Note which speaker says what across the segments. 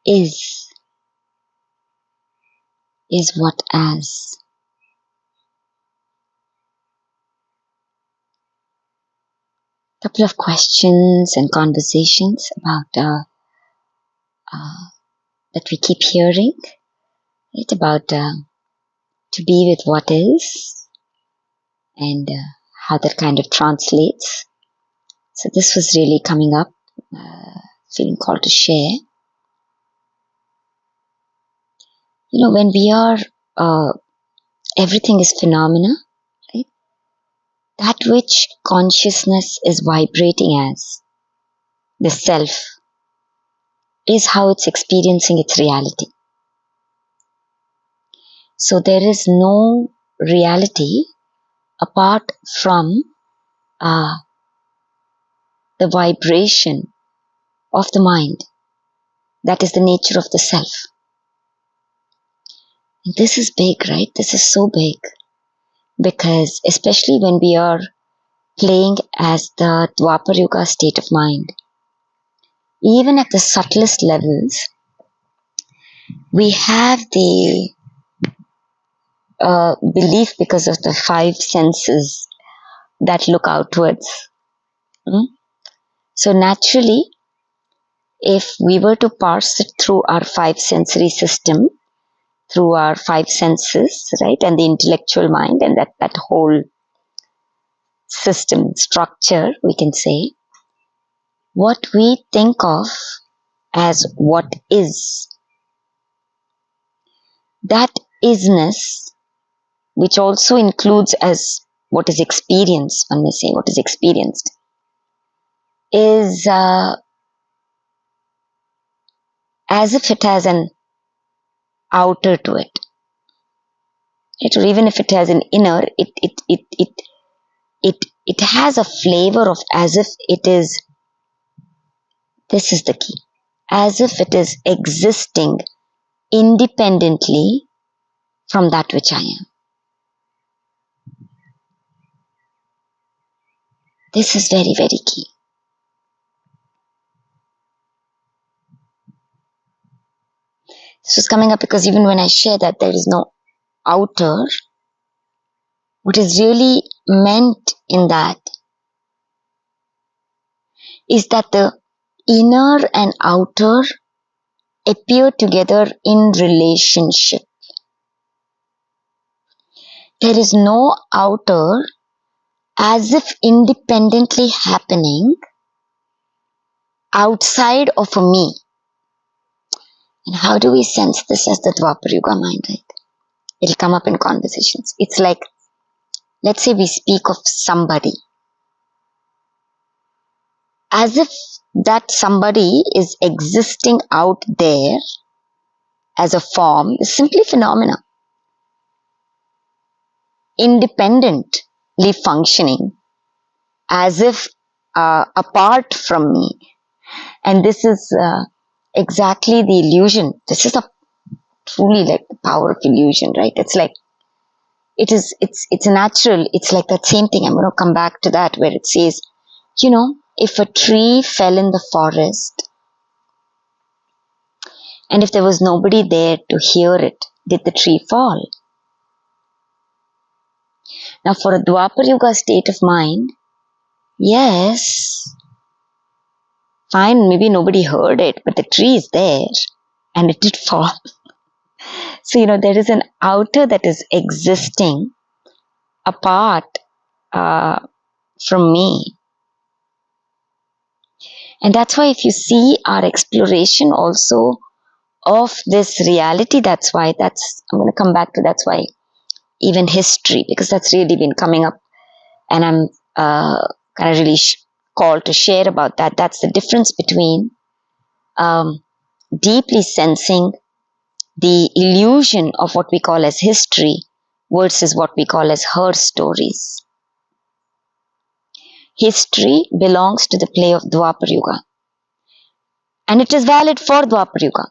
Speaker 1: is what as. Couple of questions and conversations about that we keep hearing, right? About to be with what is and how that kind of translates. So this was really coming up, feeling called to share. You know, when we are, everything is phenomena, right? That which consciousness is vibrating as, the self, is how it's experiencing its reality. So there is no reality apart from the vibration of the mind. That is the nature of the self. And this is big, right? This is so big. Because especially when we are playing as the Dwapar Yuga state of mind, even at the subtlest levels, we have the belief because of the five senses that look outwards. So naturally, if we were to parse it through our five sensory system, through our five senses, right, and the intellectual mind and that whole system, structure, we can say, what we think of as what is, that isness, which also includes as what is experienced, one may say, what is experienced, is as if it has an outer to it. Or even if it has an inner, it has a flavor of as if it is, this is the key, as if it is existing independently from that which I am. This is very, very key. This was coming up because even when I share that there is no outer, what is really meant in that is that the inner and outer appear together in relationship. There is no outer as if independently happening outside of a me. And how do we sense this as the Dwapar Yuga mind, right? It'll come up in conversations. It's like, let's say we speak of somebody, as if that somebody is existing out there as a form, is simply phenomena, independently functioning as if apart from me. And this is exactly the illusion. This is truly like the power of illusion, right? It's like, it's natural. It's like that same thing. I'm going to come back to that where it says, you know, if a tree fell in the forest and if there was nobody there to hear it, did the tree fall? Now for a Dwapar Yuga state of mind, yes, fine, maybe nobody heard it, but the tree is there and it did fall. So, you know, there is an outer that is existing apart from me. And that's why if you see our exploration also of this reality, I'm going to come back to, that's why even history, because that's really been coming up and I'm kind of really called to share about that. That's the difference between deeply sensing the illusion of what we call as history versus what we call as her stories. History belongs to the play of Dwapar Yuga. And it is valid for Dwapar Yuga.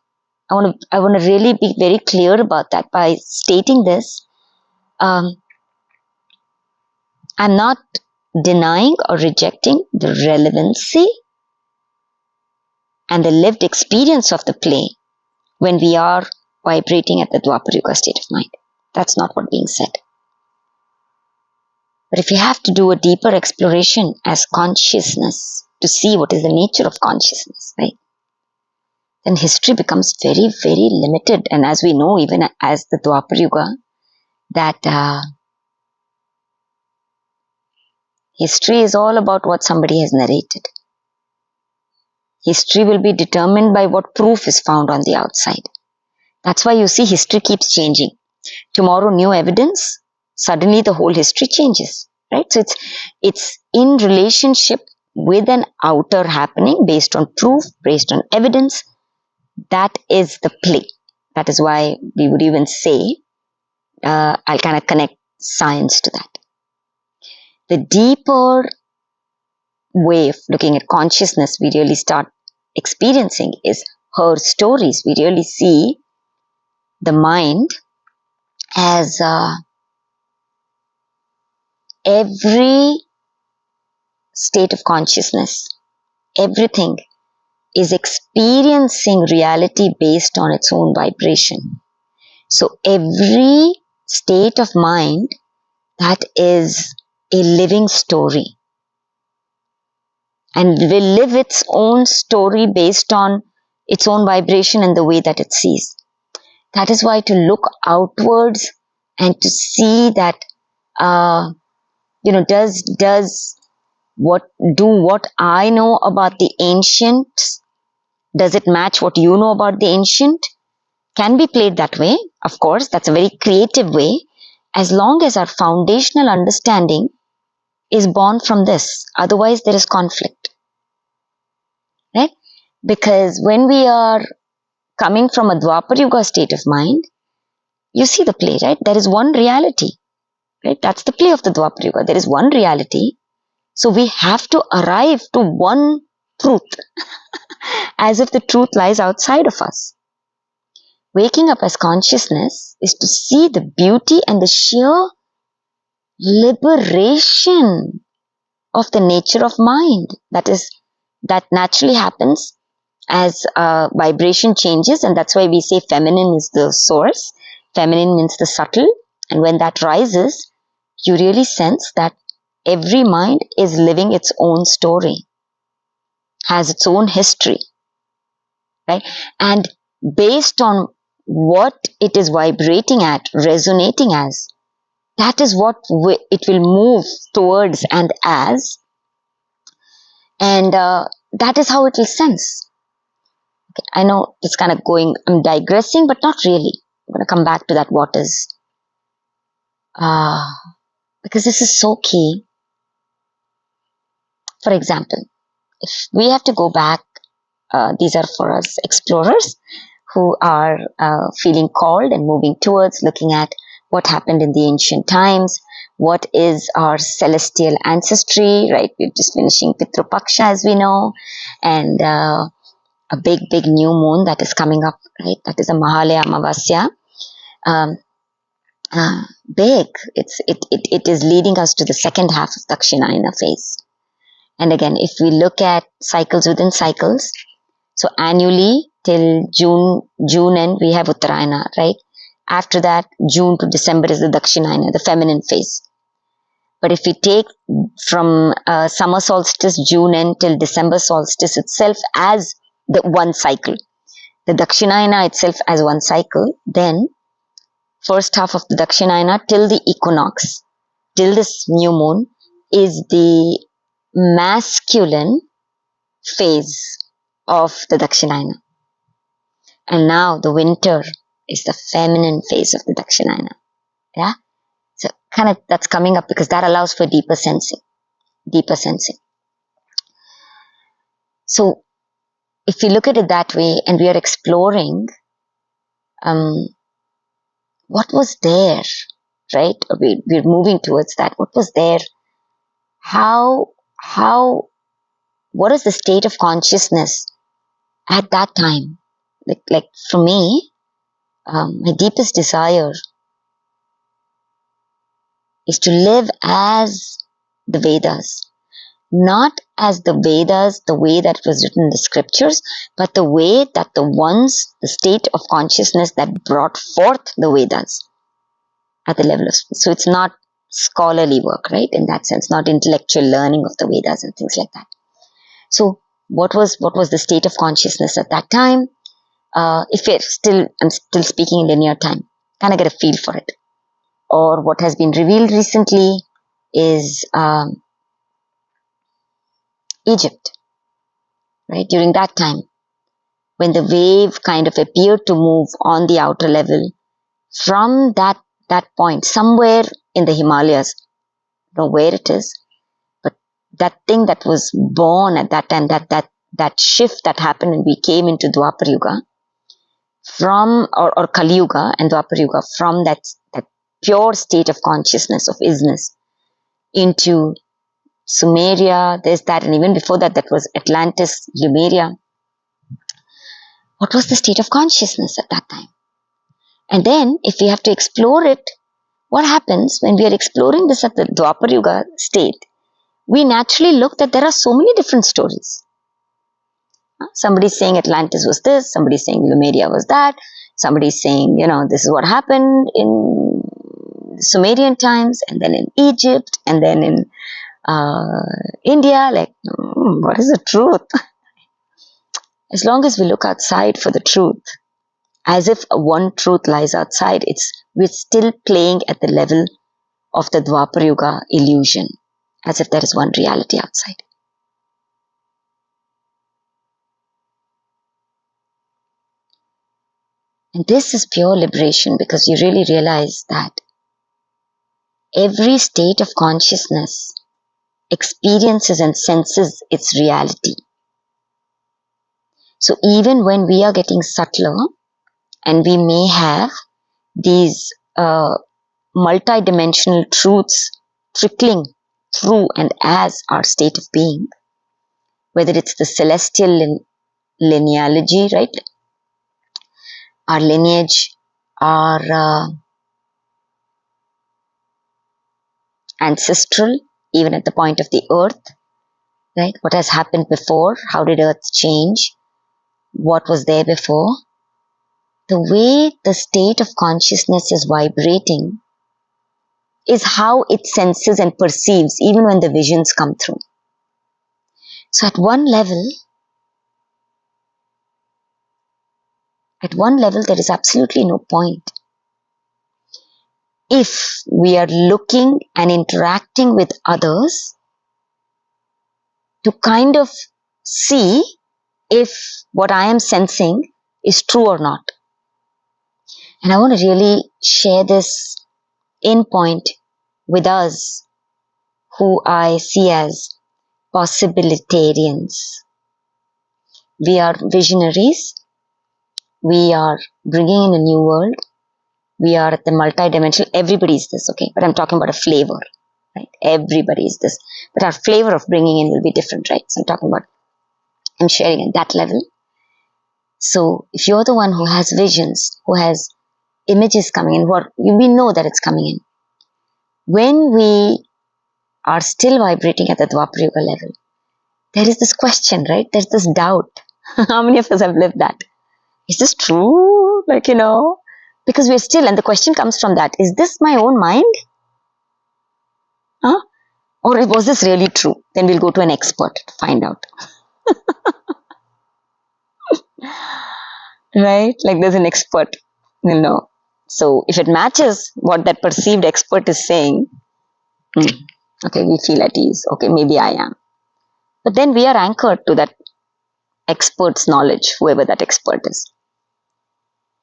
Speaker 1: I want to really be very clear about that by stating this. I'm not denying or rejecting the relevancy and the lived experience of the play when we are vibrating at the Dwapara Yuga state of mind. That's not what's being said. But if you have to do a deeper exploration as consciousness to see what is the nature of consciousness, right? Then history becomes very, very limited. And as we know, even as the Dwapara Yuga, that history is all about what somebody has narrated. History will be determined by what proof is found on the outside. That's why you see history keeps changing. Tomorrow, new evidence, suddenly the whole history changes, right? So it's in relationship with an outer happening based on proof, based on evidence. That is the play. That is why we would even say, I'll kind of connect science to that. The deeper way of looking at consciousness we really start experiencing is her stories. We really see the mind as every state of consciousness, everything is experiencing reality based on its own vibration. So every state of mind, that is a living story, and will live its own story based on its own vibration and the way that it sees. That is why to look outwards and to see that, does what I know about the ancients, does it match what you know about the ancient? Can be played that way. Of course, that's a very creative way, as long as our foundational understanding is born from this. Otherwise, there is conflict, right? Because when we are coming from a Dwapara Yuga state of mind, you see the play, right? There is one reality, right? That's the play of the Dwapara Yuga. There is one reality. So we have to arrive to one truth as if the truth lies outside of us. Waking up as consciousness is to see the beauty and the sheer liberation of the nature of mind. That naturally happens as vibration changes, and that's why we say feminine is the source. Feminine means the subtle, and when that rises, you really sense that every mind is living its own story, has its own history, right? And based on what it is vibrating at, resonating as, that is what it will move towards and as, and that is how it will sense. Okay, I know it's kind of I'm digressing, but not really. I'm going to come back to that what is. Because this is so key. For example, if we have to go back, these are for us explorers who are feeling called and moving towards looking at what happened in the ancient times, what is our celestial ancestry, right? We're just finishing Pitru Paksha, as we know, and a big new moon that is coming up, right? That is a Mahalaya Amavasya. Big. It is leading us to the second half of Dakshinayana phase. And again, if we look at cycles within cycles, so annually till June end, we have Uttarayana, right? After that, June to December is the Dakshinayana, the feminine phase. But if we take from summer solstice, June end till December solstice itself as the one cycle, the Dakshinayana itself as one cycle, then first half of the Dakshinayana till the equinox, till this new moon, is the masculine phase of the Dakshinayana. And now the winter is the feminine phase of the Dakshinayana. Yeah? So kind of that's coming up because that allows for deeper sensing. So if you look at it that way and we are exploring what was there, right? We're moving towards that. What was there? What is the state of consciousness at that time? Like for me, my deepest desire is to live as the Vedas, not as the Vedas, the way that was written in the scriptures, but the way that the state of consciousness that brought forth the Vedas at the level of, so it's not scholarly work, right? In that sense, not intellectual learning of the Vedas and things like that. So what was the state of consciousness at that time? If I'm still speaking in linear time, kind of get a feel for it. Or what has been revealed recently is Egypt, right? During that time, when the wave kind of appeared to move on the outer level from that point, somewhere in the Himalayas, I don't know where it is, but that thing that was born at that time, that shift that happened when we came into Dwapar Yuga, or Kali Yuga and Dwapar Yuga, from that pure state of consciousness, of isness, into Sumeria, there's that, and even before that, that was Atlantis, Lemuria. What was the state of consciousness at that time? And then, if we have to explore it, what happens when we are exploring this at the Dwapar Yuga state? We naturally look that there are so many different stories. Somebody's saying Atlantis was this, somebody's saying Lemuria was that, somebody's saying, this is what happened in Sumerian times, and then in Egypt, and then in India. Like, what is the truth? As long as we look outside for the truth, as if one truth lies outside, we're still playing at the level of the Dwapar Yuga illusion, as if there is one reality outside. And this is pure liberation, because you really realize that every state of consciousness experiences and senses its reality. So even when we are getting subtler, and we may have these multi-dimensional truths trickling through and as our state of being, whether it's the celestial linealogy, right? Our lineage, our ancestral, even at the point of the earth, right? What has happened before? How did earth change? What was there before? The way the state of consciousness is vibrating is how it senses and perceives, even when the visions come through. So at one level, there is absolutely no point. If we are looking and interacting with others to kind of see if what I am sensing is true or not. And I want to really share this in point with us who I see as possibilitarians. We are visionaries. We are bringing in a new world. We are at the multi-dimensional. Everybody is this, okay? But I'm talking about a flavor, right? Everybody is this. But our flavor of bringing in will be different, right? So I'm sharing at that level. So if you're the one who has visions, who has images coming in, we know that it's coming in. When we are still vibrating at the Dwapar Yuga level, there is this question, right? There's this doubt. How many of us have lived that? Is this true? Because we're still, and the question comes from that, is this my own mind? Huh? Or was this really true? Then we'll go to an expert to find out. Right? Like there's an expert, So if it matches what that perceived expert is saying, okay, we feel at ease. Okay, maybe I am. But then we are anchored to that expert's knowledge, whoever that expert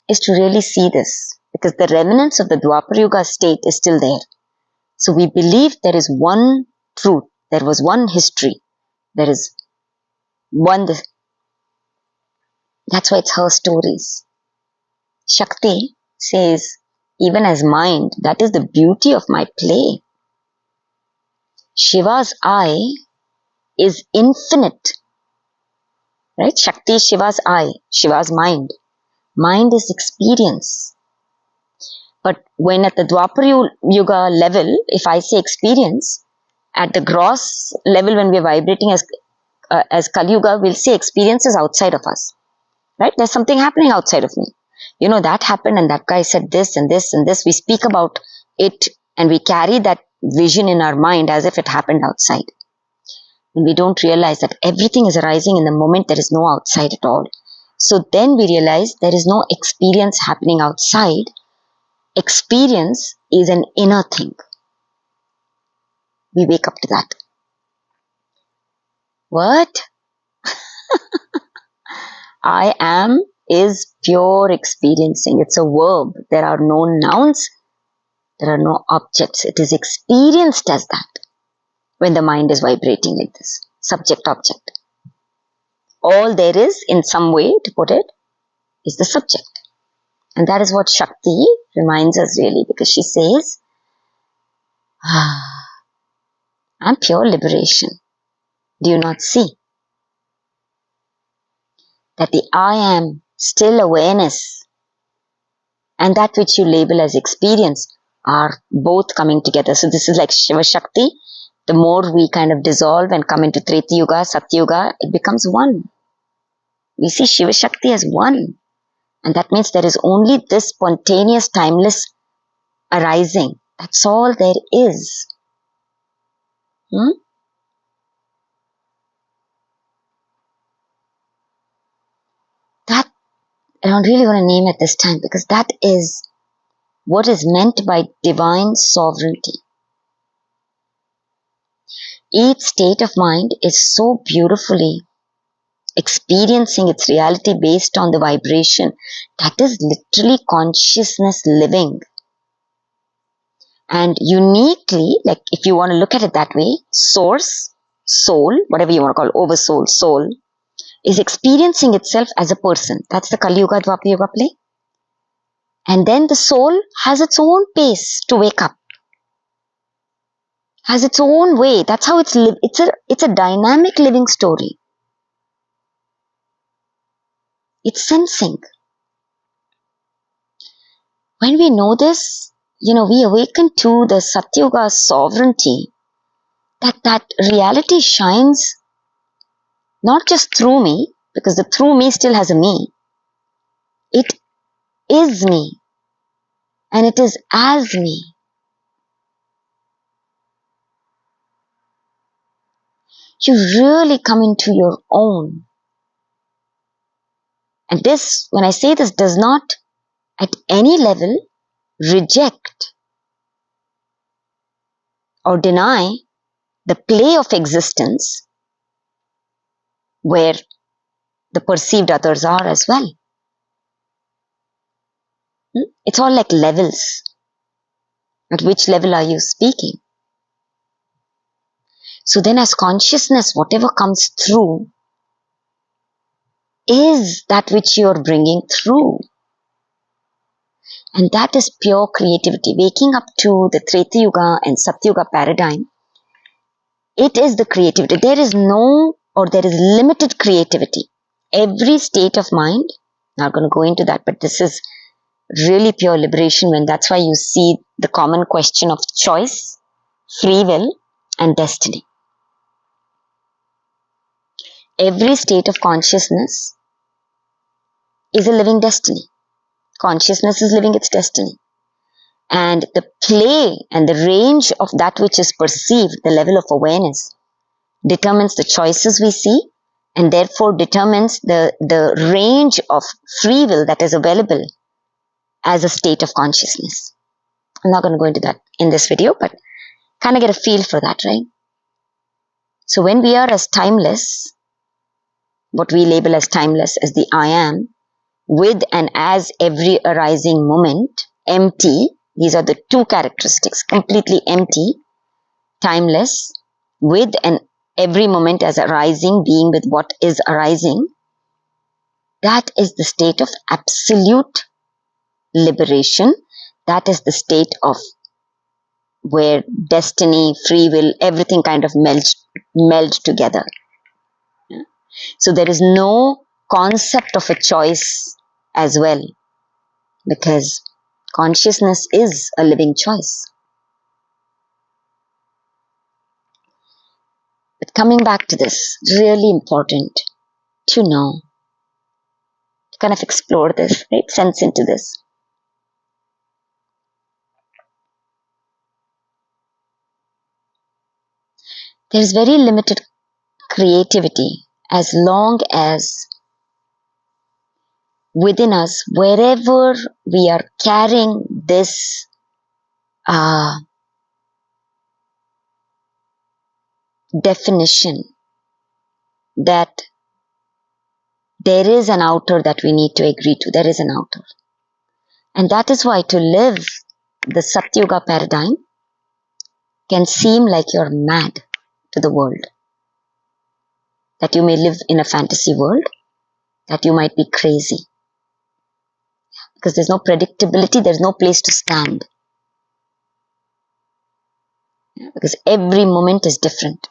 Speaker 1: is to really see this. Because the remnants of the Dwapar Yuga state is still there. So we believe there is one truth. There was one history. There is one. That's why it's her stories. Shakti says, even as mind, that is the beauty of my play. Shiva's eye is infinite. Right? Shakti is Shiva's eye, Shiva's mind. Mind is experience. But when at the Dwapar Yuga level, if I say experience, at the gross level, when we are vibrating as Kali Yuga, we'll see experiences outside of us, right? There's something happening outside of me. You know, that happened and that guy said this and this and this. We speak about it and we carry that vision in our mind as if it happened outside. And we don't realize that everything is arising in the moment. There is no outside at all. So then we realize there is no experience happening outside. Experience is an inner thing. We wake up to that. What? I am is pure experiencing. It's a verb. There are no nouns. There are no objects. It is experienced as that when the mind is vibrating like this. Subject, object. All there is, in some way to put it, is the subject. And that is what Shakti reminds us really, because she says, I'm pure liberation. Do you not see that the I am still awareness and that which you label as experience are both coming together? So this is like Shiva Shakti. The more we kind of dissolve and come into Treta Yuga, Satya Yuga, it becomes one. We see Shiva Shakti as one. And that means there is only this spontaneous, timeless arising. That's all there is. That I don't really want to name at this time, because that is what is meant by divine sovereignty. Each state of mind is so beautifully experiencing its reality based on the vibration. That is literally consciousness living. And uniquely, like if you want to look at it that way, source, soul, whatever you want to call it, oversoul, soul, is experiencing itself as a person. That's the Kali Yuga, Dwapara Yuga play. And then the soul has its own pace to wake up. Has its own way. That's how it's a dynamic living story. It's sensing. When we know this, we awaken to the Satyuga sovereignty, that reality shines not just through me, because the through me still has a me. It is me. And it is as me. You really come into your own. And this, when I say this, does not at any level reject or deny the play of existence where the perceived others are as well. It's all like levels. At which level are you speaking? So then as consciousness, whatever comes through is that which you are bringing through. And that is pure creativity. Waking up to the Treta Yuga and Satya Yuga paradigm, it is the creativity. There is limited creativity. Every state of mind, not going to go into that, but this is really pure liberation, when that's why you see the common question of choice, free will, and destiny. Every state of consciousness is a living destiny. Consciousness is living its destiny. And the play and the range of that which is perceived, the level of awareness, determines the choices we see, and therefore determines the range of free will that is available as a state of consciousness. I'm not going to go into that in this video, but kind of get a feel for that, right? So when we are as timeless, what we label as timeless as the I am, with and as every arising moment, empty, these are the two characteristics, completely empty, timeless, with and every moment as arising, being with what is arising, that is the state of absolute liberation. That is the state of where destiny, free will, everything kind of meld together. So there is no concept of a choice as well, because consciousness is a living choice. coming back to this, really important to know, to kind of explore this, right? Sense into this. There's very limited creativity as long as within us, wherever we are carrying this definition that there is an outer that we need to agree to. There is an outer. And that is why to live the Satyuga paradigm can seem like you're mad to the world. That you may live in a fantasy world, that you might be crazy. Because there's no predictability, there's no place to stand. Because every moment is different.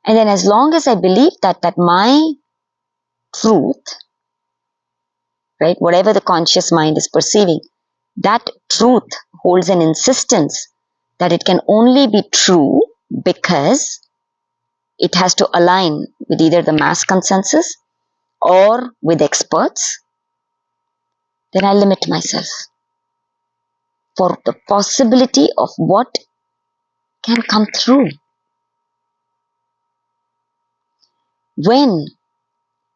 Speaker 1: And then as long as I believe that my truth, right, whatever the conscious mind is perceiving, that truth holds an insistence that it can only be true because it has to align with either the mass consensus or with experts, then I limit myself for the possibility of what can come through. When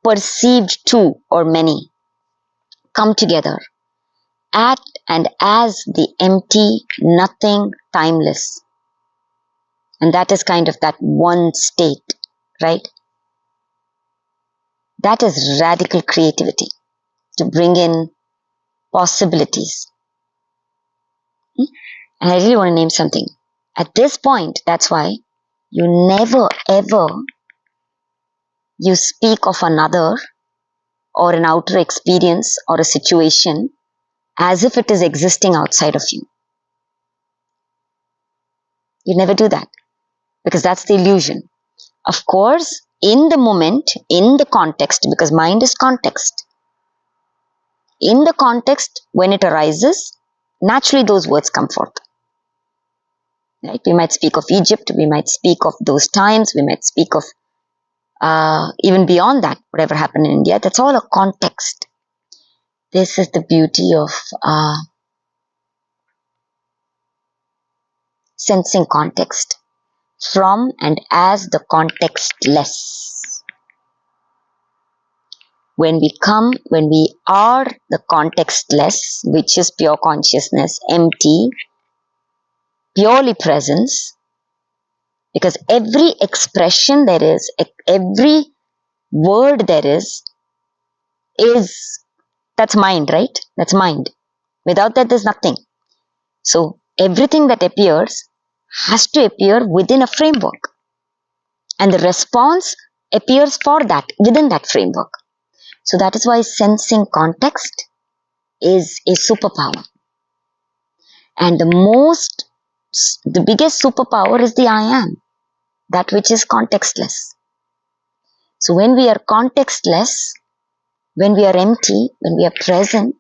Speaker 1: perceived two or many come together at and as the empty, nothing, timeless, and that is kind of that one state, right? That is radical creativity to bring in possibilities. And I really want to name something. At this point, that's why you never ever you speak of another or an outer experience or a situation as if it is existing outside of you. You never do that because that's the illusion. Of course, in the moment, in the context, because mind is context. In the context, when it arises, naturally those words come forth. Right? We might speak of Egypt, we might speak of those times, we might speak of even beyond that, whatever happened in India. That's all a context. This is the beauty of sensing context from and as the contextless. When we are the contextless, which is pure consciousness, empty, purely presence, because every expression there is, every word there is, that's mind, right? That's mind. Without that, there's nothing. So everything that appears has to appear within a framework. And the response appears for that, within that framework. So that is why sensing context is a superpower. And the biggest superpower is the I am, that which is contextless. So when we are contextless, when we are empty, when we are present,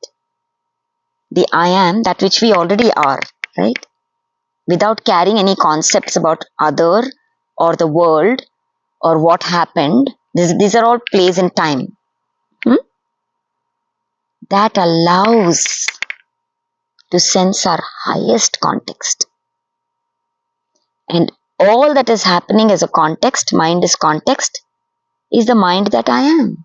Speaker 1: the I am, that which we already are, right? Without carrying any concepts about other or the world or what happened. These are all plays in time. That allows to sense our highest context. And all that is happening as a context, mind is context, is the mind that I am.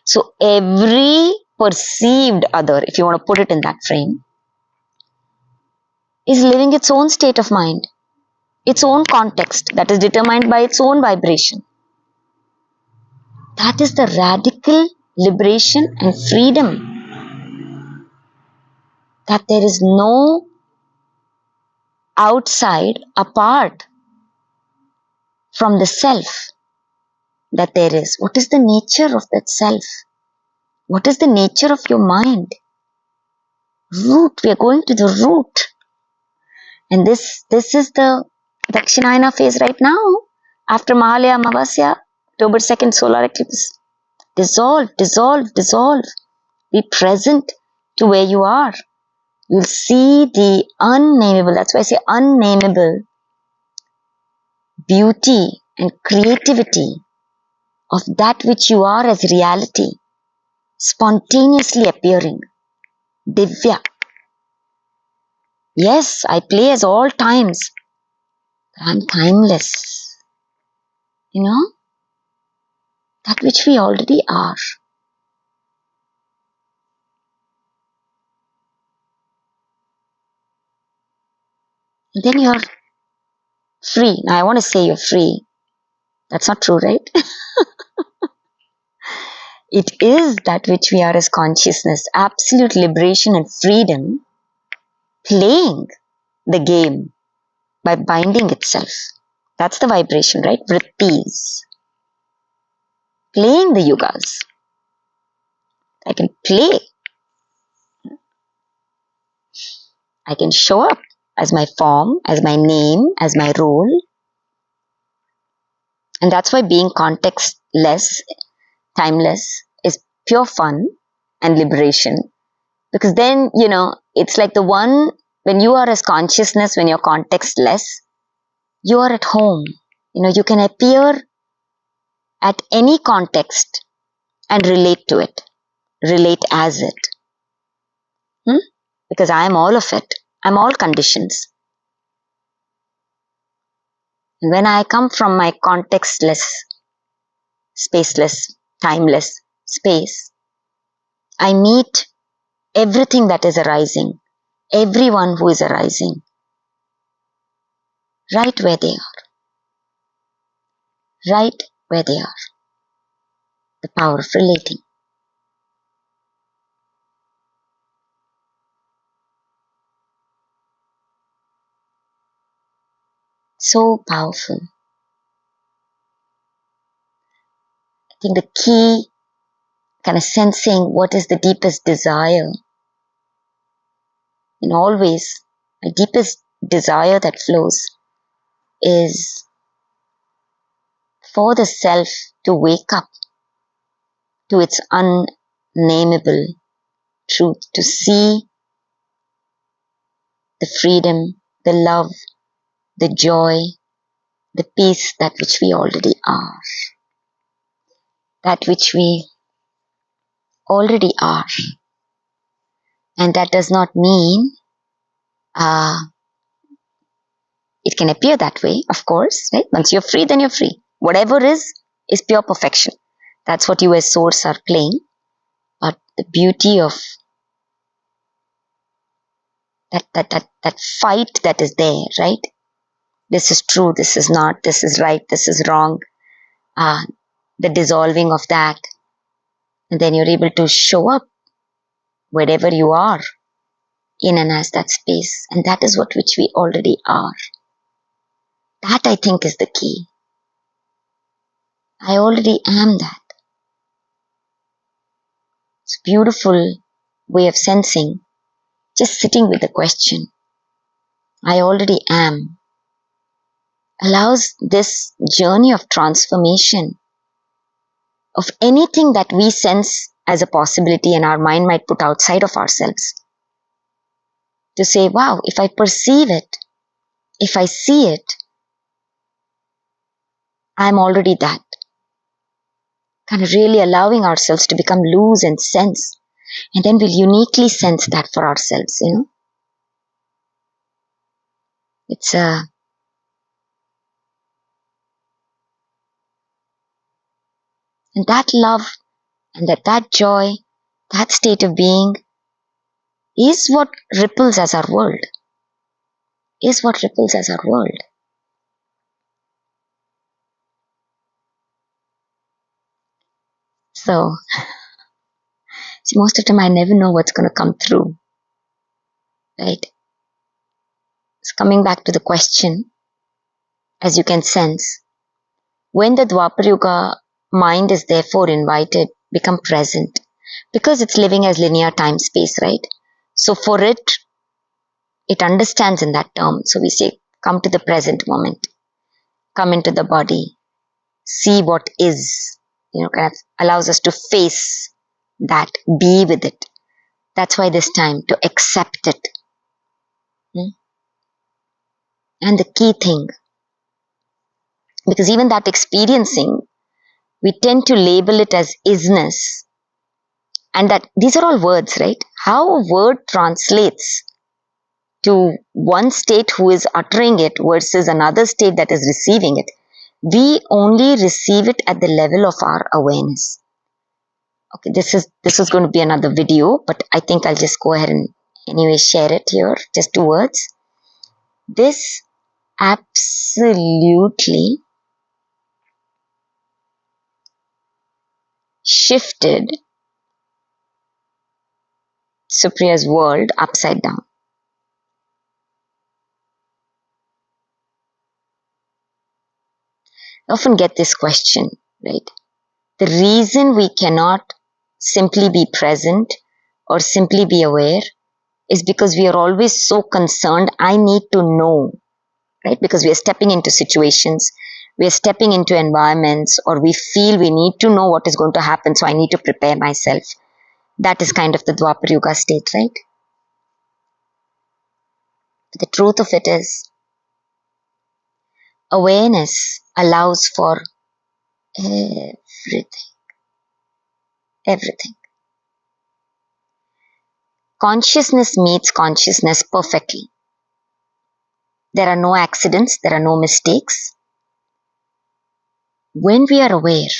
Speaker 1: So every perceived other, if you want to put it in that frame, is living its own state of mind, its own context that is determined by its own vibration. That is the radical liberation and freedom. That there is no outside apart from the self that there is. What is the nature of that self? What is the nature of your mind? Root. We are going to the root. And this is the Dakshinayana phase right now. After Mahalaya Amavasya, October 2nd solar eclipse. Dissolve, dissolve, dissolve. Be present to where you are. You'll see the unnameable, that's why I say unnameable beauty and creativity of that which you are as reality, spontaneously appearing. Divya. Yes, I play as all times. I'm timeless. You know, that which we already are. And then you're free. Now I want to say you're free. That's not true, right? It is that which we are as consciousness, absolute liberation and freedom, playing the game by binding itself. That's the vibration, right? Vrittis. Playing the yugas. I can play. I can show up as my form, as my name, as my role. And that's why being contextless, timeless, is pure fun and liberation. Because then, it's like the one, when you are as consciousness, when you're contextless, you are at home. You can appear at any context and relate to it, relate as it. Because I am all of it. I'm all conditions. And when I come from my contextless, spaceless, timeless space, I meet everything that is arising, everyone who is arising, right where they are. Right where they are. The power of relating. So powerful. I think the key, kind of sensing what is the deepest desire. And always, my deepest desire that flows is for the self to wake up to its unnameable truth, to see the freedom, the love, the joy, the peace that which we already are. That which we already are. And that does not mean it can appear that way, of course, right? Once you're free, then you're free. Whatever is pure perfection. That's what you as source are playing. But the beauty of that fight that is there, right? This is true, this is not, this is right, this is wrong. The dissolving of that. And then you're able to show up wherever you are in and as that space. And that is what which we already are. That I think is the key. I already am that. It's a beautiful way of sensing. Just sitting with the question, I already am, allows this journey of transformation of anything that we sense as a possibility and our mind might put outside of ourselves. To say, wow, if I perceive it, if I see it, I'm already that. Kind of really allowing ourselves to become loose and sense. And then we'll uniquely sense that for ourselves, It's and that love and that joy, that state of being is what ripples as our world. Is what ripples as our world. So, see, most of the time I never know what's going to come through. Right? It's coming back to the question, as you can sense. When the Dwapar Yuga mind is therefore invited, become present. Because it's living as linear time space, right? So for it understands in that term. So we say, come to the present moment. Come into the body. See what is. Kind of allows us to face that. Be with it. That's why this time to accept it. And the key thing, because even that experiencing, we tend to label it as isness. And that these are all words, right? How a word translates to one state who is uttering it versus another state that is receiving it. We only receive it at the level of our awareness. Okay, this is going to be another video, but I think I'll just go ahead and anyway share it here. Just 2 words. This absolutely shifted Supriya's world upside down. I often get this question, right? The reason we cannot simply be present or simply be aware is because we are always so concerned, I need to know, right? Because we are stepping into situations, we are stepping into environments, or we feel we need to know what is going to happen, so I need to prepare myself. That is kind of the Dwapar Yuga state, right? But the truth of it is, awareness allows for everything. Everything. Consciousness meets consciousness perfectly. There are no accidents, there are no mistakes. When we are aware,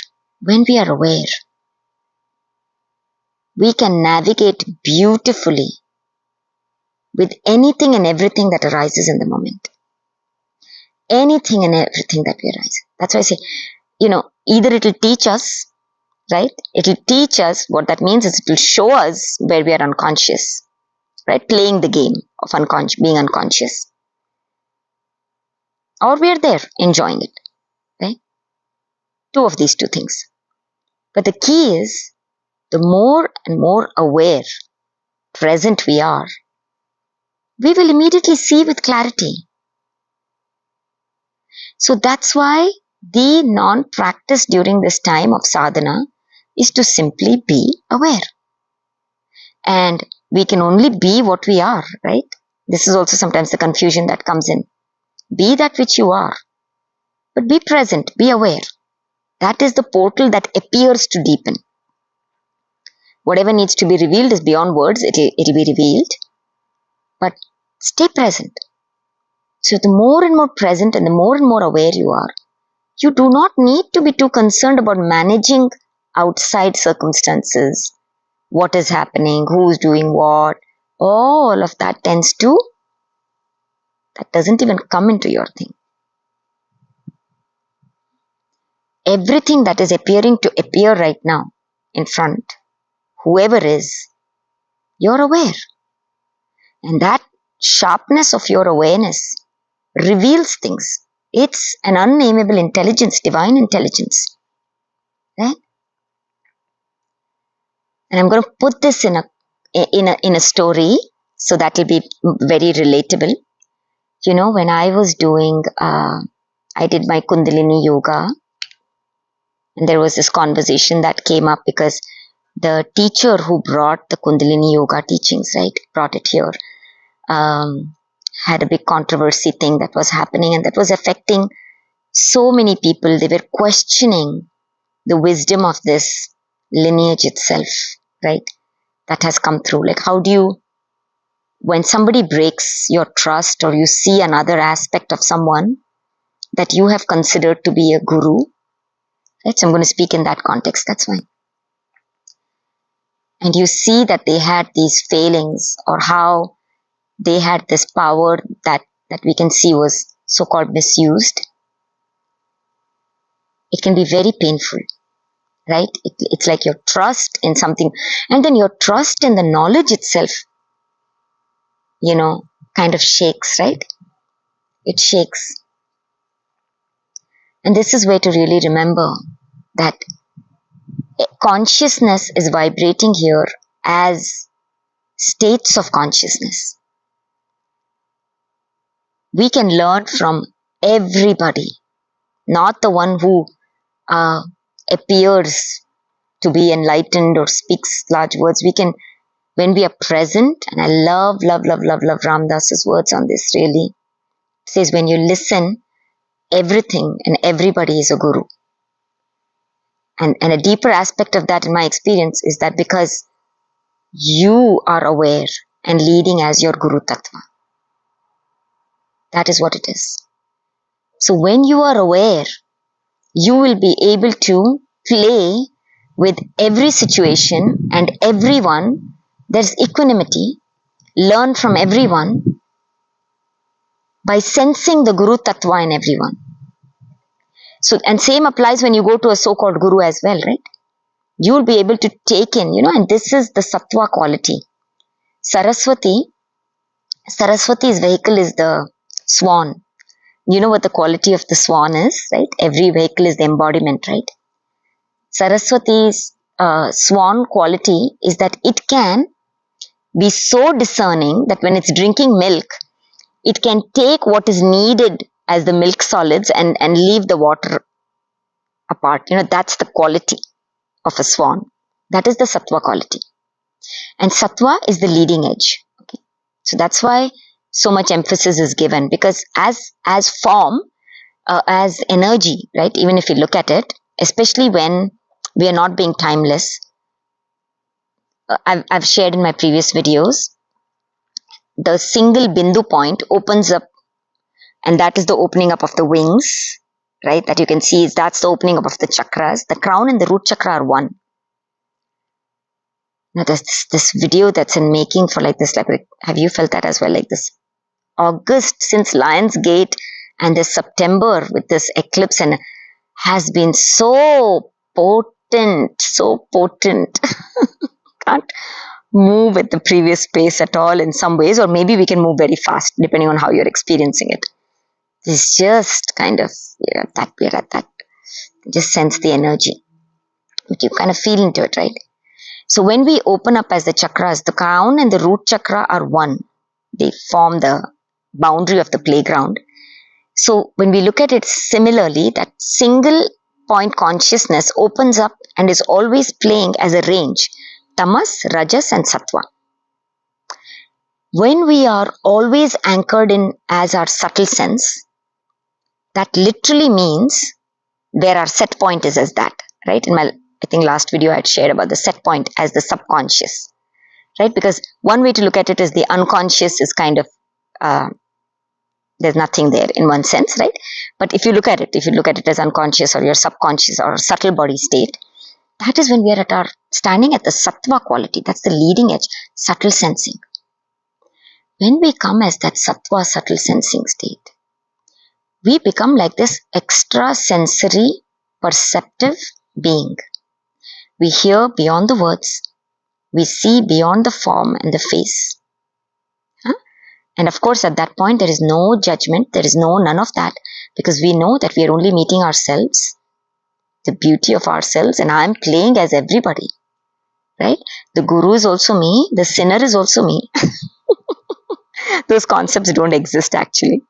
Speaker 1: we can navigate beautifully with anything and everything that arises in the moment. Anything and everything that we arise. That's why I say, either it will teach us, right? It will teach us. What that means is it will show us where we are unconscious, right? Playing the game of being unconscious. Or we are there enjoying it, right? 2 of these 2 things. But the key is, the more and more aware, present we are, we will immediately see with clarity. So that's why the non-practice during this time of sadhana is to simply be aware. And we can only be what we are, right? This is also sometimes the confusion that comes in. Be that which you are, but be present, be aware. That is the portal that appears to deepen. Whatever needs to be revealed is beyond words, it'll be revealed. But stay present. So the more and more present and the more and more aware you are, you do not need to be too concerned about managing outside circumstances, what is happening, who's doing what. All of that that doesn't even come into your thing. Everything that is appearing to appear right now in front, whoever is, you're aware. And that sharpness of your awareness reveals things. It's an unnameable intelligence, divine intelligence. Right? And I'm going to put this in a story, so that will be very relatable. When I was doing, I did my Kundalini yoga, and there was this conversation that came up because the teacher who brought the Kundalini yoga teachings, right, brought it here, had a big controversy thing that was happening, and that was affecting so many people. They were questioning the wisdom of this lineage itself, right, that has come through. Like, how do you, when somebody breaks your trust, or you see another aspect of someone that you have considered to be a guru, right? So I'm going to speak in that context, that's fine. And you see that they had these failings, or how they had this power that we can see was so-called misused. It can be very painful, right? It's like your trust in something, and then your trust in the knowledge itself, kind of shakes, right? It shakes. And this is where to really remember that consciousness is vibrating here as states of consciousness. We can learn from everybody, not the one who appears to be enlightened or speaks large words. We can when we are present, and I love Ram Dass's words on this really. It says, when you listen, everything and everybody is a guru. And a deeper aspect of that in my experience is that because you are aware and leading as your Guru Tattva. That is what it is. So when you are aware, you will be able to play with every situation and everyone. There's equanimity. Learn from everyone by sensing the Guru Tattva in everyone. So, and same applies when you go to a so-called Guru as well, right? You will be able to take in, and this is the Sattva quality. Saraswati's vehicle is the swan. You know what the quality of the swan is, right? Every vehicle is the embodiment, right? Saraswati's swan quality is that it can be so discerning that when it's drinking milk, it can take what is needed as the milk solids and leave the water apart. That's the quality of a swan. That is the Sattva quality. And Sattva is the leading edge. Okay? So that's why so much emphasis is given, because as form, as energy, right? Even if you look at it, especially when we are not being timeless, I've shared in my previous videos, the single bindu point opens up, and that is the opening up of the wings, right? That you can see that's the opening up of the chakras. The crown and the root chakra are one. Now there's this video that's in making for like this, like, have you felt that as well? Like this August since Lion's Gate and this September with this eclipse, and has been so potent. Can't move at the previous pace at all in some ways, or maybe we can move very fast depending on how you're experiencing it. It's just kind of, we're at that. Just sense the energy. But you kind of feel into it, right? So when we open up as the chakras, the crown and the root chakra are one. They form the boundary of the playground. So when we look at it similarly, that single point consciousness opens up and is always playing as a range. Tamas, Rajas and Sattva. When we are always anchored in as our subtle sense, that literally means where our set point is as that, right? In my, I think last video I had shared about the set point as the subconscious, right? Because one way to look at it is the unconscious is kind of, there's nothing there in one sense, right? But if you look at it as unconscious or your subconscious or subtle body state, that is when we are at our standing at the Sattva quality. That's the leading edge, subtle sensing. When we come as that Sattva subtle sensing state, we become like this extrasensory perceptive being. We hear beyond the words. We see beyond the form and the face. And of course, at that point, there is no judgment. There is none of that, because we know that we are only meeting ourselves, the beauty of ourselves, and I am playing as everybody, right? The guru is also me. The sinner is also me. Those concepts don't exist actually,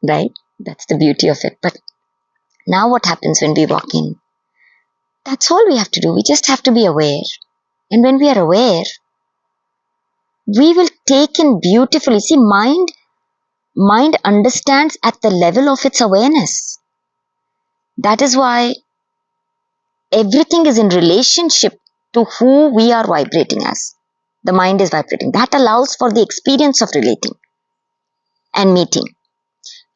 Speaker 1: right? That's the beauty of it. But now what happens when we walk in? That's all we have to do. We just have to be aware. And when we are aware, we will take in beautifully. See, mind understands at the level of its awareness. That is why everything is in relationship to who we are vibrating as. The mind is vibrating. That allows for the experience of relating and meeting.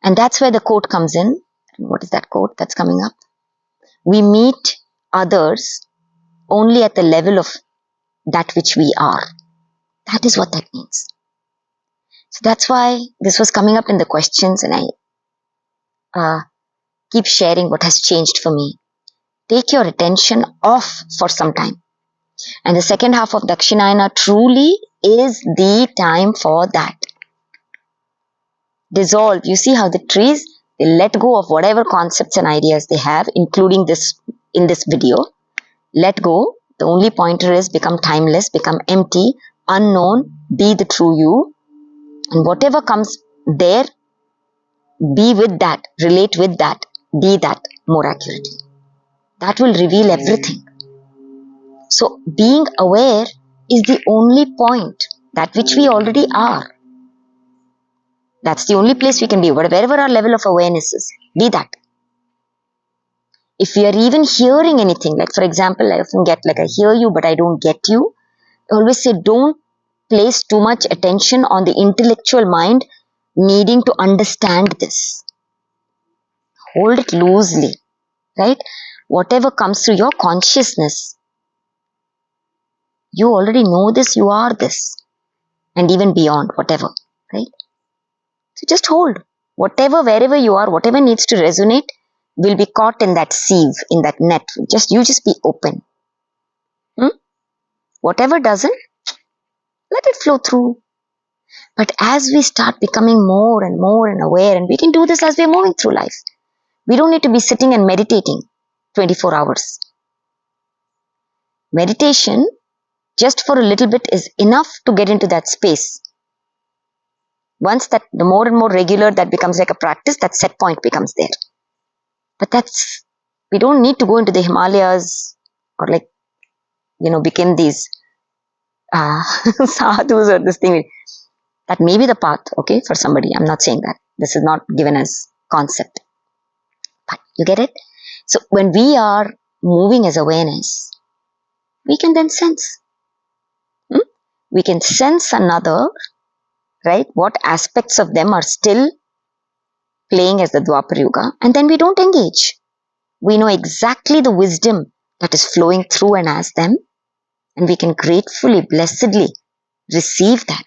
Speaker 1: And that's where the quote comes in. What is that quote that's coming up? We meet others only at the level of that which we are. That is what that means. So that's why this was coming up in the questions, and I keep sharing what has changed for me. Take your attention off for some time. And the second half of Dakshinayana truly is the time for that. Dissolve. You see how the trees, they let go of whatever concepts and ideas they have, including this in this video. Let go. The only pointer is become timeless, become empty, unknown, be the true you. And whatever comes there, be with that, relate with that, be that more accurately. That will reveal everything. So being aware is the only point, that which we already are. That's the only place we can be, wherever our level of awareness is, be that. If we are even hearing anything, like for example, I often get like, I hear you, but I don't get you. I always say, don't place too much attention on the intellectual mind needing to understand this. Hold it loosely, right? Whatever comes through your consciousness, you already know this, you are this, and even beyond, whatever, right? So just hold. Whatever, wherever you are, whatever needs to resonate will be caught in that sieve, in that net. You just be open. Whatever doesn't, let it flow through. But as we start becoming more and more and aware, and we can do this as we're moving through life, we don't need to be sitting and meditating 24 hours. Meditation, just for a little bit, is enough to get into that space. Once that, the more and more regular that becomes like a practice, that set point becomes there. But we don't need to go into the Himalayas or like, become these sadhus or this thing. That may be the path, okay, for somebody. I'm not saying that. This is not given as concept. But you get it? So when we are moving as awareness, we can then sense. We can sense another, right? What aspects of them are still playing as the Dwapar Yuga, and then we don't engage. We know exactly the wisdom that is flowing through and as them, and we can gratefully, blessedly receive that,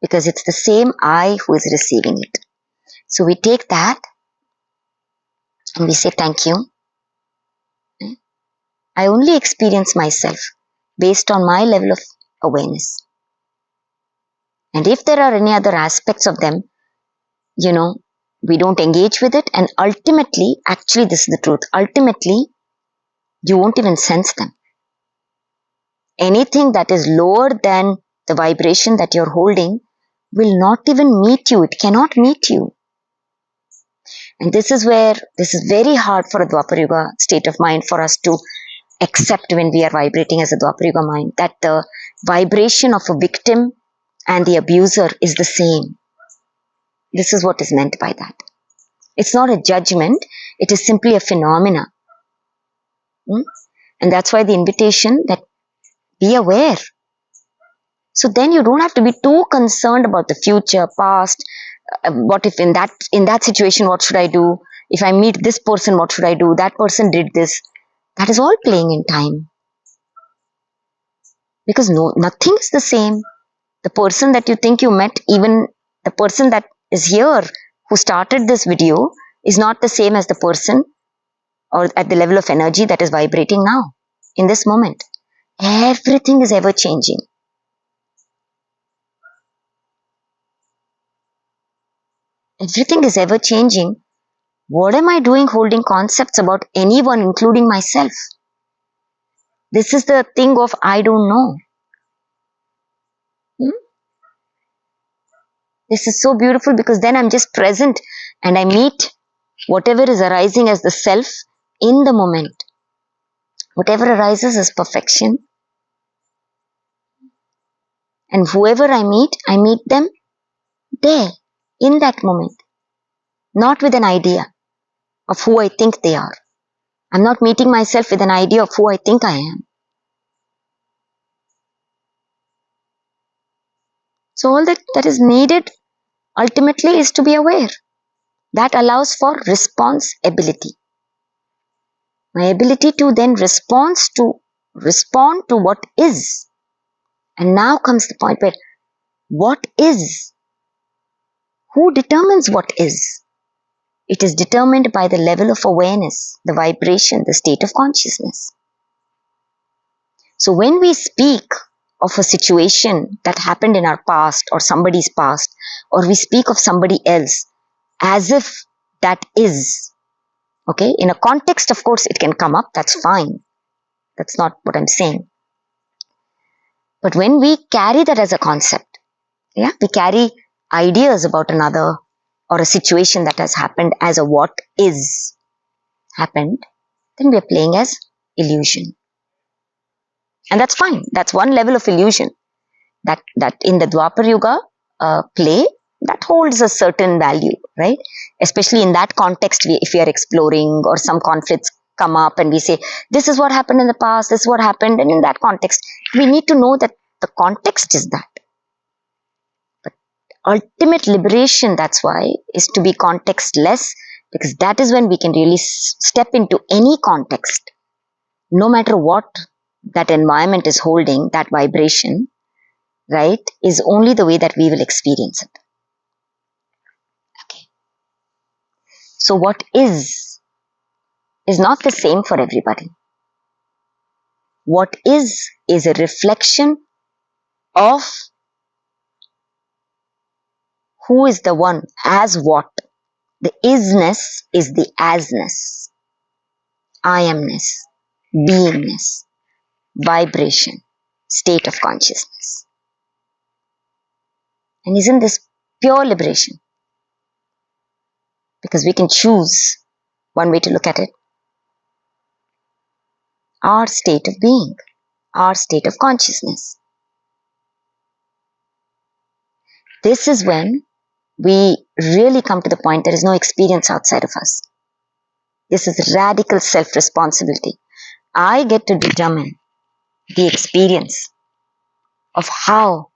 Speaker 1: because it's the same I who is receiving it. So we take that and we say, thank you. I only experience myself based on my level of awareness. And if there are any other aspects of them, we don't engage with it, and ultimately, actually this is the truth, ultimately you won't even sense them. Anything that is lower than the vibration that you're holding will not even meet you. It cannot meet you. And this is where, this is very hard for a Dwapar Yuga state of mind for us to accept when we are vibrating as a Dwapar Yuga mind, that the vibration of a victim and the abuser is the same. This is what is meant by that. It's not a judgment, it is simply a phenomena. And that's why the invitation that be aware. So then you don't have to be too concerned about the future, past. What if in that situation, what should I do? If I meet this person, what should I do? That person did this. That is all playing in time. Because nothing is the same. The person that you think you met, even the person that is here who started this video, is not the same as the person or at the level of energy that is vibrating now, in this moment. Everything is ever changing. Everything is ever changing. What am I doing holding concepts about anyone, including myself? This is the thing of I don't know. This is so beautiful, because then I'm just present and I meet whatever is arising as the self in the moment. Whatever arises is perfection. And whoever I meet them there, in that moment. Not with an idea of who I think they are. I'm not meeting myself with an idea of who I think I am. So all that is needed ultimately is to be aware. That allows for response ability. My ability to then respond to what is. And now comes the point where what is? Who determines what is? It is determined by the level of awareness, the vibration, the state of consciousness. So when we speak of a situation that happened in our past or somebody's past, or we speak of somebody else as if that is, okay, in a context, of course, it can come up, that's fine. That's not what I'm saying. But when we carry that as a concept, we carry ideas about another or a situation that has happened as a what is happened, then we are playing as illusion. And that's fine. That's one level of illusion. That in the Dwapar Yuga play, that holds a certain value, right? Especially in that context, if we are exploring or some conflicts come up and we say, this is what happened in the past, this is what happened, and in that context, we need to know that the context is that. But ultimate liberation, that's why, is to be contextless, because that is when we can really step into any context, no matter what that environment is holding, that vibration, right, is only the way that we will experience it. Okay. So what is not the same for everybody. What is a reflection of who is the one as what. The isness is the asness, I amness, beingness, vibration, state of consciousness. And isn't this pure liberation? Because we can choose one way to look at it. Our state of being, our state of consciousness. This is when we really come to the point there is no experience outside of us. This is radical self-responsibility. I get to determine the experience of how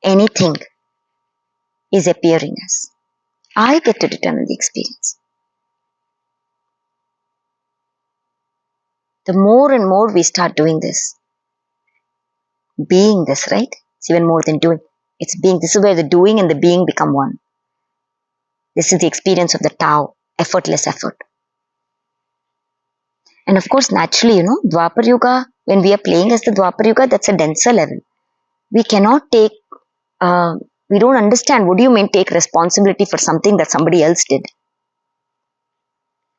Speaker 1: anything is appearing as. I get to determine the experience. The more and more we start doing this, being this, right? It's even more than doing. It's being. This is where the doing and the being become one. This is the experience of the Tao, effortless effort. And of course, naturally, Dwapar Yuga, when we are playing as the Dwapar Yuga, that's a denser level. We cannot take, we don't understand, what do you mean take responsibility for something that somebody else did?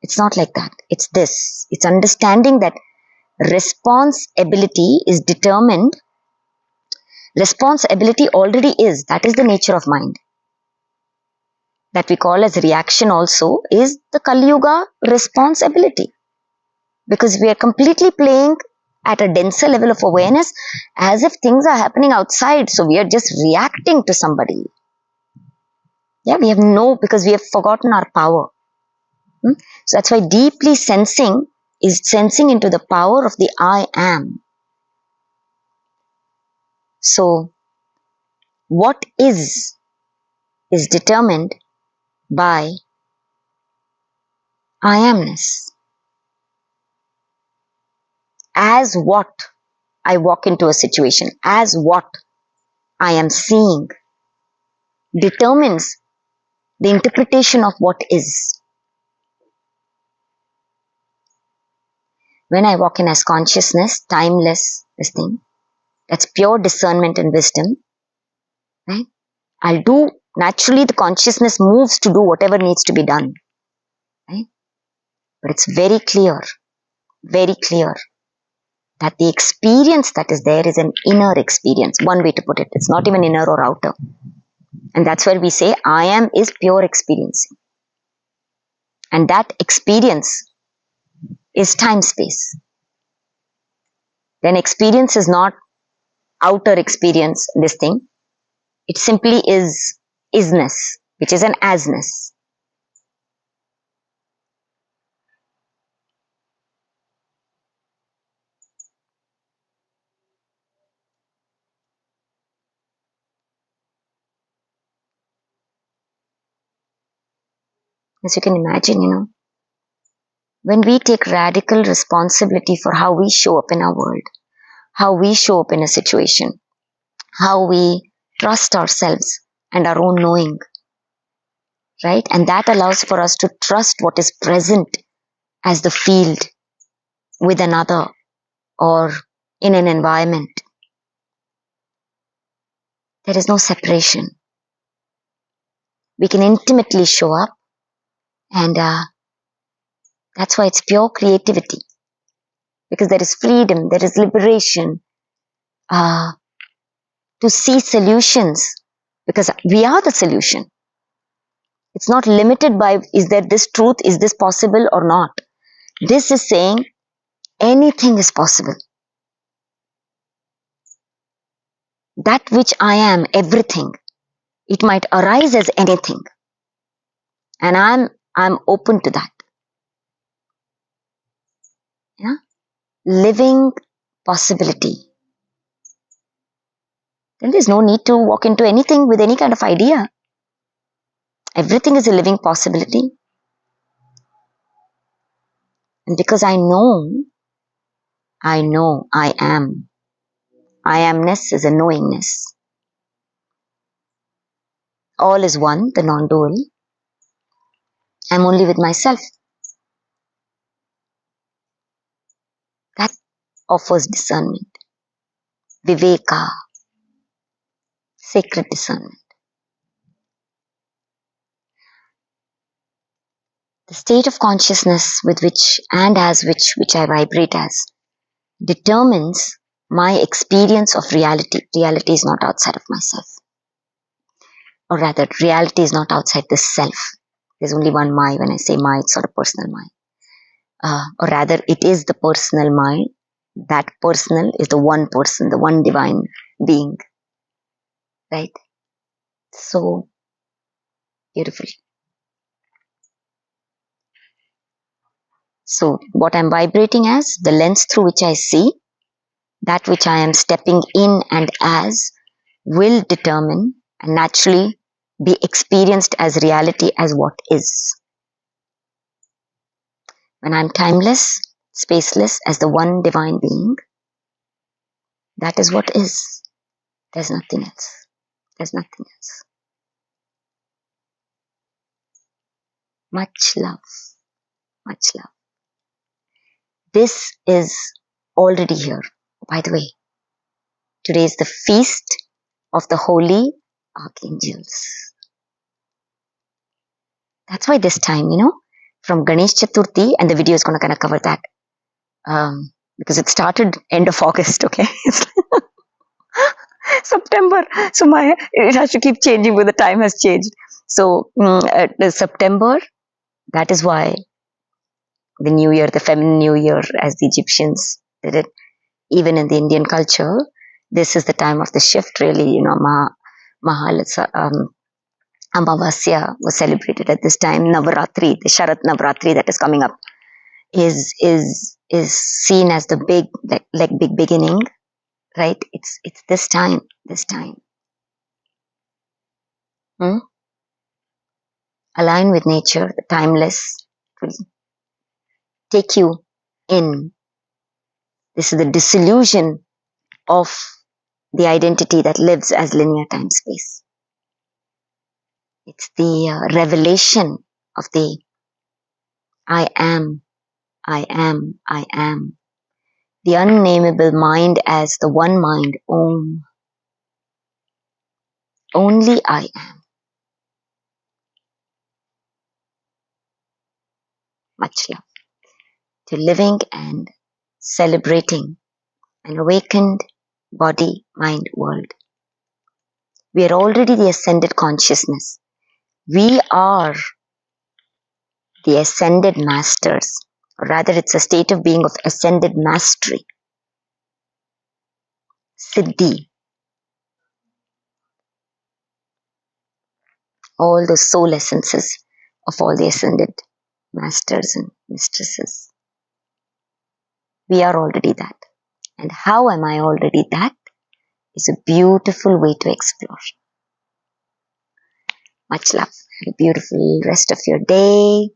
Speaker 1: It's not like that. It's this. It's understanding that responsibility is determined. Responsibility already is. That is the nature of mind. That we call as reaction also is the Kali Yuga responsibility. Because we are completely playing at a denser level of awareness as if things are happening outside. So we are just reacting to somebody. Yeah, we have because we have forgotten our power. So that's why deeply sensing is sensing into the power of the I am. So what is determined by I amness. As what I walk into a situation, as what I am seeing, determines the interpretation of what is. When I walk in as consciousness, timeless, this thing, that's pure discernment and wisdom, right? I'll do, naturally the consciousness moves to do whatever needs to be done, right? But it's very clear that the experience that is there is an inner experience, one way to put it. It's not even inner or outer. And that's where we say I am is pure experiencing. And that experience is time-space. Then experience is not outer experience, this thing. It simply is isness, which is an asness. As you can imagine, when we take radical responsibility for how we show up in our world, how we show up in a situation, how we trust ourselves and our own knowing, right? And that allows for us to trust what is present as the field with another or in an environment. There is no separation. We can intimately show up, and that's why it's pure creativity. Because there is freedom, there is liberation to see solutions, because we are the solution. It's not limited by is there this truth, is this possible or not. This is saying anything is possible. that which I am, everything, it might arise as anything. And I'm open to that. Yeah? Living possibility. Then there's no need to walk into anything with any kind of idea. Everything is a living possibility. And because I know I am. I amness is a knowingness. All is one, the non-dual. I'm only with myself. That offers discernment. Viveka, sacred discernment. The state of consciousness with which and as which I vibrate as determines my experience of reality. Reality is not outside of myself. Or rather, reality is not outside the self. There's only one my. When I say my, it's not a personal my. Or rather, it is the personal my. That personal is the one person, the one divine being. Right? So beautiful. So what I'm vibrating as, the lens through which I see, that which I am stepping in and as, will determine and naturally be experienced as reality as what is. When I'm timeless, spaceless as the one divine being, that is what is. There's nothing else. There's nothing else. Much love. Much love. This is already here. By the way, today is the feast of the holy archangels. That's why this time, from Ganesh Chaturthi, and the video is going to kind of cover that. Because it started end of August, okay? September. So it has to keep changing when the time has changed. So September, that is why the New Year, the feminine New Year, as the Egyptians did it, even in the Indian culture, this is the time of the shift, really. Amavasya was celebrated at this time. Navaratri, the Sharat Navaratri that is coming up, is seen as the big, like big beginning, right? It's this time. Align with nature, the timeless, will take you in. This is the dissolution of the identity that lives as linear time space. It's the revelation of the I am. The unnameable mind as the one mind, Om. Only I am. Much love to living and celebrating an awakened body, mind, world. We are already the ascended consciousness. We are the ascended masters. Or rather, it's a state of being of ascended mastery. Siddhi. All the soul essences of all the ascended masters and mistresses. We are already that. And how am I already that is a beautiful way to explore. Much love. Have a beautiful rest of your day.